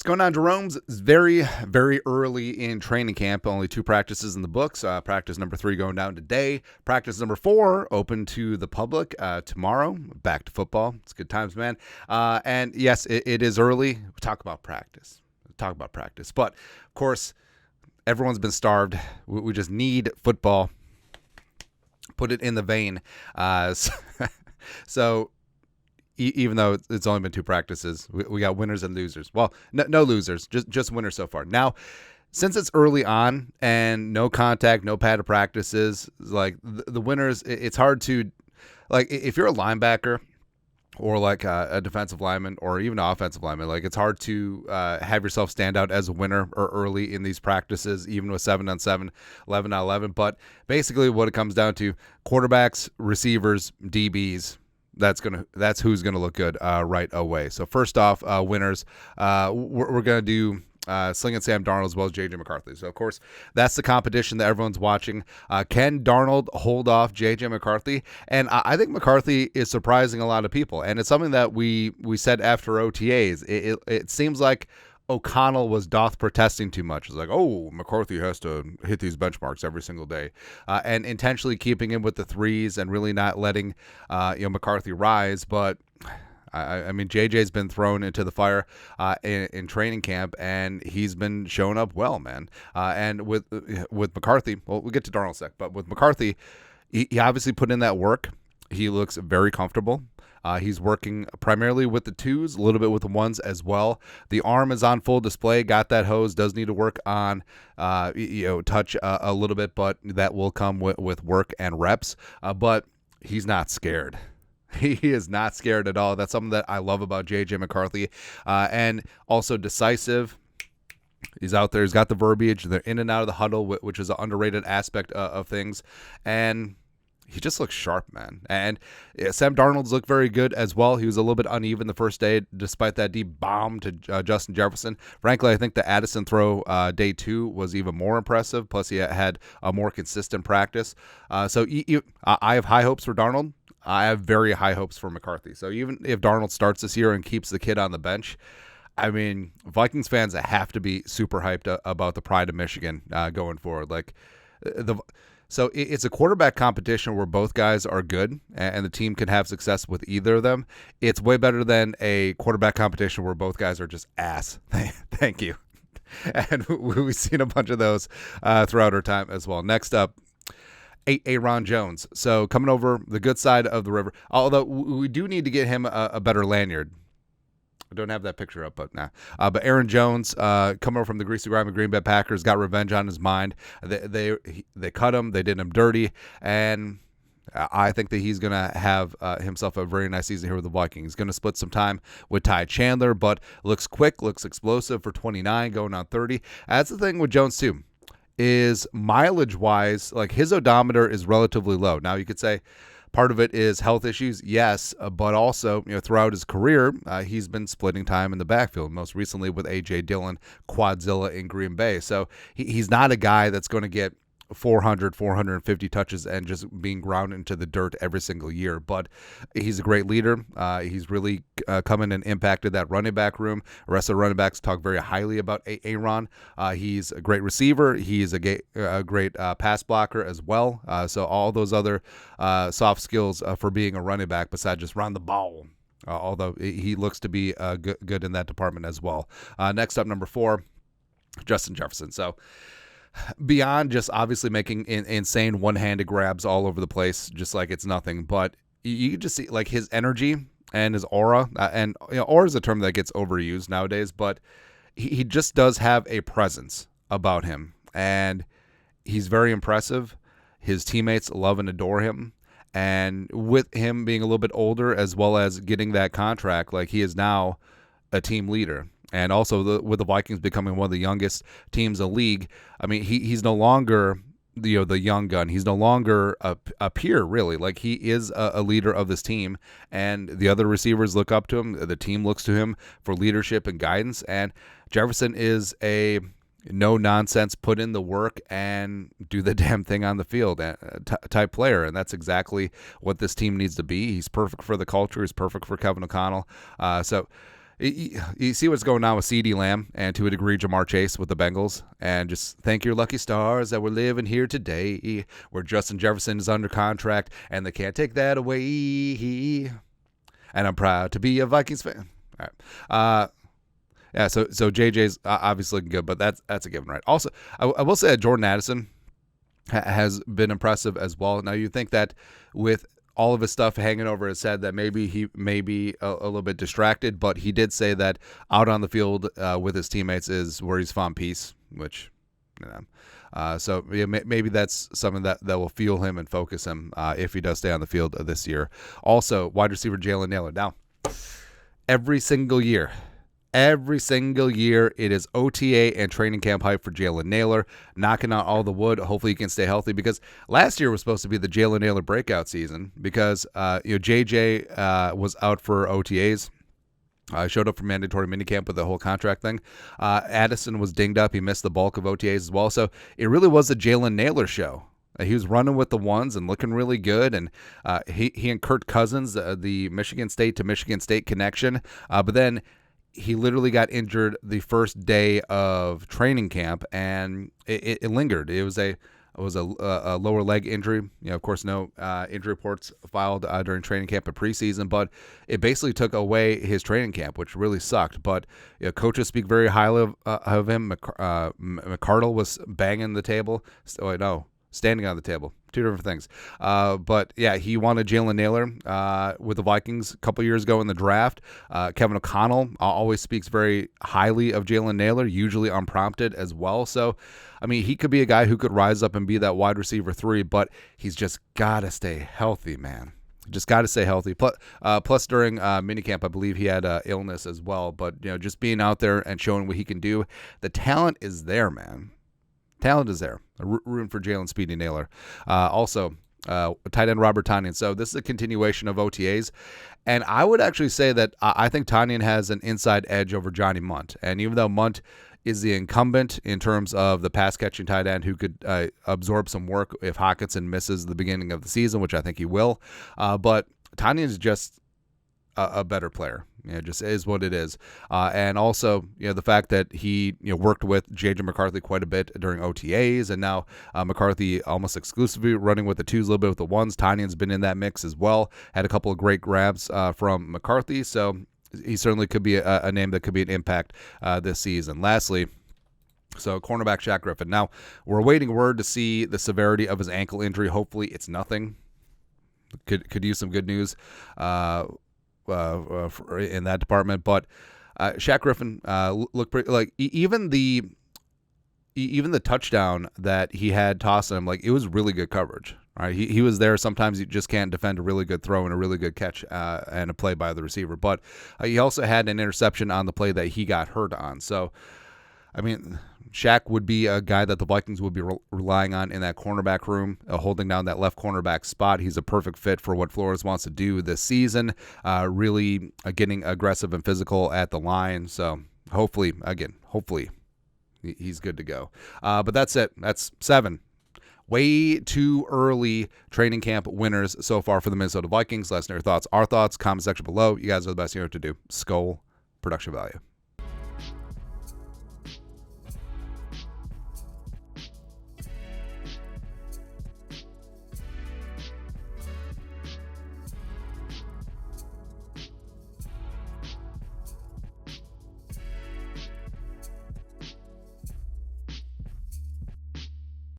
going on, Jerome's? It's very, very early in training camp. Only 2 practices in the books. Practice number 3 going down today. Practice number 4 open to the public tomorrow. Back to football. It's good times, man. And yes, it is early. We talk about practice. But, of course, everyone's been starved. We just need football. Put it in the vein. So even though it's only been 2 practices, we got winners and losers. Well, no losers, just winners so far. Now, since it's early on and no contact, no padded practices, like the winners, it's hard to, like, if you're a linebacker or like a defensive lineman or even an offensive lineman, like it's hard to have yourself stand out as a winner or early in these practices, even with 7-on-7, 11-on-11. But basically what it comes down to, quarterbacks, receivers, DBs, that's who's gonna look good right away. So first off, winners, we're gonna do Sling and Sam Darnold as well as J.J. McCarthy. So of course that's the competition that everyone's watching. Can Darnold hold off J.J. McCarthy? And I think McCarthy is surprising a lot of people, and it's something that we said after OTAs. It seems like O'Connell was protesting too much. It's like, oh, McCarthy has to hit these benchmarks every single day, and intentionally keeping him with the 3s and really not letting McCarthy rise. But I mean, JJ's been thrown into the fire in training camp, and he's been showing up well, man. And with McCarthy, well, we'll get to Darnold in a sec, but with McCarthy, he obviously put in that work. He looks very comfortable. He's working primarily with the 2s, a little bit with the 1s as well. The arm is on full display. Got that hose. Does need to work on, touch a little bit, but that will come with work and reps. But he's not scared. He is not scared at all. That's something that I love about J.J. McCarthy. And also decisive. He's out there. He's got the verbiage. They're in and out of the huddle, which is an underrated aspect of things. And he just looks sharp, man. And Sam Darnold's looked very good as well. He was a little bit uneven the first day, despite that deep bomb to Justin Jefferson. Frankly, I think the Addison throw day 2 was even more impressive. Plus, he had a more consistent practice. So I have high hopes for Darnold. I have very high hopes for McCarthy. So even if Darnold starts this year and keeps the kid on the bench, I mean, Vikings fans have to be super hyped about the pride of Michigan going forward. So it's a quarterback competition where both guys are good and the team can have success with either of them. It's way better than a quarterback competition where both guys are just ass. Thank you. And we've seen a bunch of those throughout our time as well. Next up, Aaron Jones. So coming over the good side of the river, although we do need to get him a better lanyard. I don't have that picture up, but nah. But Aaron Jones, coming over from the greasy grime of Green Bay Packers, got revenge on his mind. They cut him. They did him dirty, and I think that he's going to have himself a very nice season here with the Vikings. He's going to split some time with Ty Chandler, but looks quick, looks explosive for 29, going on 30. That's the thing with Jones too, is mileage-wise, like his odometer is relatively low. Now you could say part of it is health issues, yes, but also, throughout his career, he's been splitting time in the backfield, most recently with A.J. Dillon, Quadzilla in Green Bay. So he's not a guy that's going to get 400, 450 touches and just being ground into the dirt every single year. But he's a great leader. He's really come in and impacted that running back room. The rest of the running backs talk very highly about Aaron. He's a great receiver. He's a great pass blocker as well. So all those other soft skills for being a running back besides just run the ball. Although he looks to be good in that department as well. Next up, number 4, Justin Jefferson. So beyond just obviously making insane one-handed grabs all over the place, just like it's nothing, but you can just see like his energy and his aura, and aura is a term that gets overused nowadays, but he just does have a presence about him, and he's very impressive. His teammates love and adore him, and with him being a little bit older as well as getting that contract, like he is now a team leader. And also with the Vikings becoming one of the youngest teams in the league, I mean, he's no longer the young gun. He's no longer a peer, really. Like, he is a leader of this team, and the other receivers look up to him. The team looks to him for leadership and guidance. And Jefferson is a no-nonsense, put in the work and do the damn thing on the field type player, and that's exactly what this team needs to be. He's perfect for the culture. He's perfect for Kevin O'Connell. So You see what's going on with CeeDee Lamb and to a degree Jamar Chase with the Bengals, and just thank your lucky stars that we're living here today where Justin Jefferson is under contract and they can't take that away. And I'm proud to be a Vikings fan. All right. Yeah, so JJ's obviously looking good, but that's a given, right? Also, I will say that Jordan Addison has been impressive as well. Now, you think that with all of his stuff hanging over his head that maybe he may be a little bit distracted, but he did say that out on the field with his teammates is where he's found peace, which, so yeah, maybe that's something that will fuel him and focus him if he does stay on the field this year. Also, wide receiver Jalen Nailor. Now, every single year, it is OTA and training camp hype for Jalen Nailor, knocking out all the wood. Hopefully he can stay healthy, because last year was supposed to be the Jalen Nailor breakout season because JJ was out for OTAs. Showed up for mandatory minicamp with the whole contract thing. Addison was dinged up. He missed the bulk of OTAs as well. So it really was the Jalen Nailor show. He was running with the ones and looking really good. And he and Kirk Cousins, the Michigan State to Michigan State connection. But then he literally got injured the first day of training camp, and it lingered. It was a lower leg injury. Of course, no injury reports filed during training camp and preseason, but it basically took away his training camp, which really sucked. But coaches speak very highly of him. McCardle was banging the table. Standing on the table. Two different things. But yeah, he wanted Jalen Nailor with the Vikings a couple years ago in the draft. Kevin O'Connell always speaks very highly of Jalen Nailor, usually unprompted as well. So, I mean, he could be a guy who could rise up and be that wide receiver 3, but he's just got to stay healthy, man. Just got to stay healthy. Plus during minicamp, I believe he had illness as well. But, just being out there and showing what he can do, the talent is there, man. Talent is there. Room for Jalen Speedy Nailor. Also, tight end Robert Tonyan. So this is a continuation of OTAs. And I would actually say that I think Tonyan has an inside edge over Johnny Munt. And even though Munt is the incumbent in terms of the pass-catching tight end who could absorb some work if Hockenson misses the beginning of the season, which I think he will. But Tonyan is just a better player. It just is what it is. And also, the fact that he worked with J.J. McCarthy quite a bit during OTAs, and now McCarthy almost exclusively running with the twos, a little bit with the ones. Tanyan's been in that mix as well. Had a couple of great grabs from McCarthy, so he certainly could be a name that could be an impact this season. Lastly, so cornerback Shaq Griffin. Now, we're awaiting word to see the severity of his ankle injury. Hopefully it's nothing. Could use some good news in that department, but Shaq Griffin looked pretty, like even the touchdown that he had tossed him, like it was really good coverage. Right, he was there. Sometimes you just can't defend a really good throw and a really good catch and a play by the receiver. But he also had an interception on the play that he got hurt on. So, I mean, Shaq would be a guy that the Vikings would be relying on in that cornerback room, holding down that left cornerback spot. He's a perfect fit for what Flores wants to do this season, really getting aggressive and physical at the line. So hopefully he's good to go. But that's it. That's 7. Way too early training camp winners so far for the Minnesota Vikings. Let us know your thoughts. Our thoughts, comment section below. You guys are the best. You know what to do. Skol, production value.